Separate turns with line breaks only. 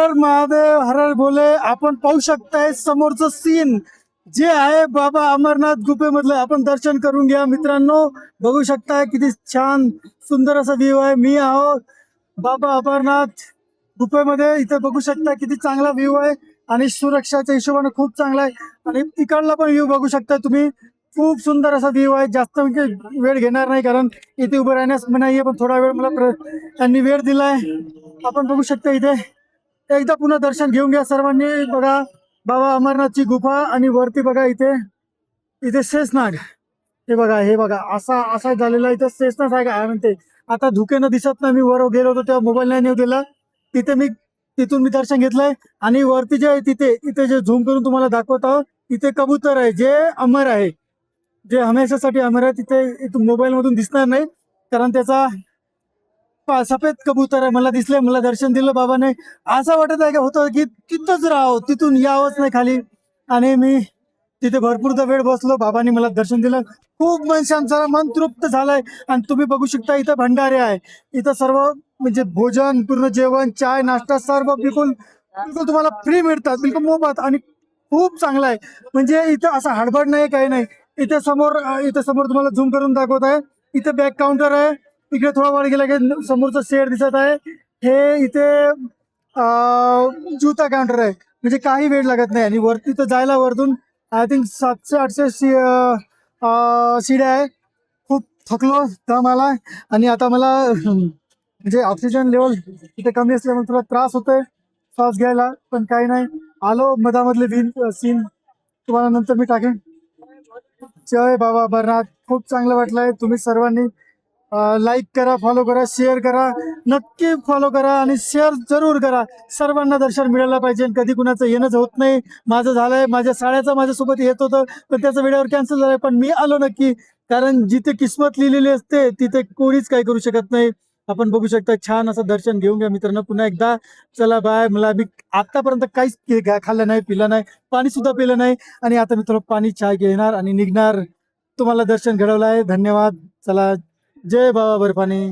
हर महादेव, हर हर भोले. आपण पाहू शकताय समोरचं सीन जे आहे बाबा अमरनाथ गुफेमधलं. आपण दर्शन करून घ्या मित्रांनो. बघू शकताय किती छान सुंदर असा व्ह्यू आहे. मी आहो बाबा अमरनाथ गुफेमध्ये. इथे बघू शकता किती चांगला व्ह्यू आहे आणि सुरक्षाच्या हिशोबाने खूप चांगला आहे. आणि तिकडला पण व्ह्यू बघू शकता तुम्ही. खूप सुंदर असा व्ह्यू आहे. जास्त म्हणजे वेळ घेणार नाही कारण इथे उभं राहण्यास नाहीये, पण थोडा वेळ मला त्यांनी वेळ दिलाय. आपण बघू शकता इथे. एकदा पुन्हा दर्शन घेऊन घ्या सर्वांनी. बघा बाबा अमरनाथची गुफा आणि वरती बघा इथे इथे शेषनाग. हे बघा असा असा झालेला इथे शेषनाग आहे काय म्हणते. आता धुकेनं दिसत नाही. मी वर गेलो होतो तेव्हा मोबाईल नाही नेऊ दिला. तिथे मी तिथून मी दर्शन घेतलंय. आणि वरती जे आहे तिथे इथे जे झूम करून तुम्हाला दाखवत आहोत तिथे कबूतर आहे जे अमर आहे, जे हमेशासाठी अमर आहे. तिथे मोबाईल मधून दिसणार नाही कारण त्याचा सफेद कबूतर आहे. मला दिसले, मला दर्शन दिलं बाबाने. असं वाटत आहे का होतं की तिथंच राहावं, तिथून यावंच नाही खाली. आणि मी तिथे भरपूरदा वेळ बसलो. बाबांनी मला दर्शन दिलं. खूप मन तृप्त झालंय. आणि तुम्ही बघू शकता इथं भंडारे आहे. इथं सर्व म्हणजे भोजन, पूर्ण जेवण, चाय, नाश्ता सर्व बिलकुल बिलकुल तुम्हाला फ्री मिळतात, बिलकुल मोफत. आणि खूप चांगला आहे. म्हणजे इथं असं हडबड नाही, काही नाही. इथे समोर तुम्हाला झूम करून दाखवत आहे. इथे बॅक काउंटर आहे. इकडे थोडा वर गेला की समोरचं शेड दिसत आहे. हे इथे जुता काउंटर आहे. म्हणजे काही वेळ लागत नाही. आणि वरती तर जायला वरतून आय थिंक 700-800 शिड्या आहे. खूप थकलो, दम आला. आणि आता मला म्हणजे ऑक्सिजन लेवल इथे कमी असल्यामुळे थोडा त्रास होतोय श्वास घ्यायला, पण काही नाही. आलो मधामधले सीन तुम्हाला नंतर मी टाकेन. जय बाबा अमरनाथ. खूप चांगलं वाटलंय. तुम्ही सर्वांनी लाईक करा, फॉलो करा, शेअर करा. नक्की फॉलो करा आणि शेअर जरूर करा. सर्वांना दर्शन मिळायला पाहिजे. कधी कुणाचं येणंच होत नाही. माझं झालंय. माझ्या साड्याचं माझ्यासोबत येत होतं पण त्याचं वेळेवर कॅन्सल झालंय. पण मी आलो नक्की, कारण जिथे किस्मत लिहिलेली असते तिथे कोणीच काही करू शकत नाही. आपण बघू शकता. छान असं दर्शन घेऊन घ्या मित्रांनो. पुन्हा एकदा चला बाय. मी आतापर्यंत काहीच खाल्लं नाही, पिलं नाही, पाणी सुद्धा पिलं नाही. आणि आता मी थोडं पाणी चहा घेणार आणि निघणार. तुम्हाला दर्शन घडवलं आहे. धन्यवाद. चला. जय बाबा बर्फानी.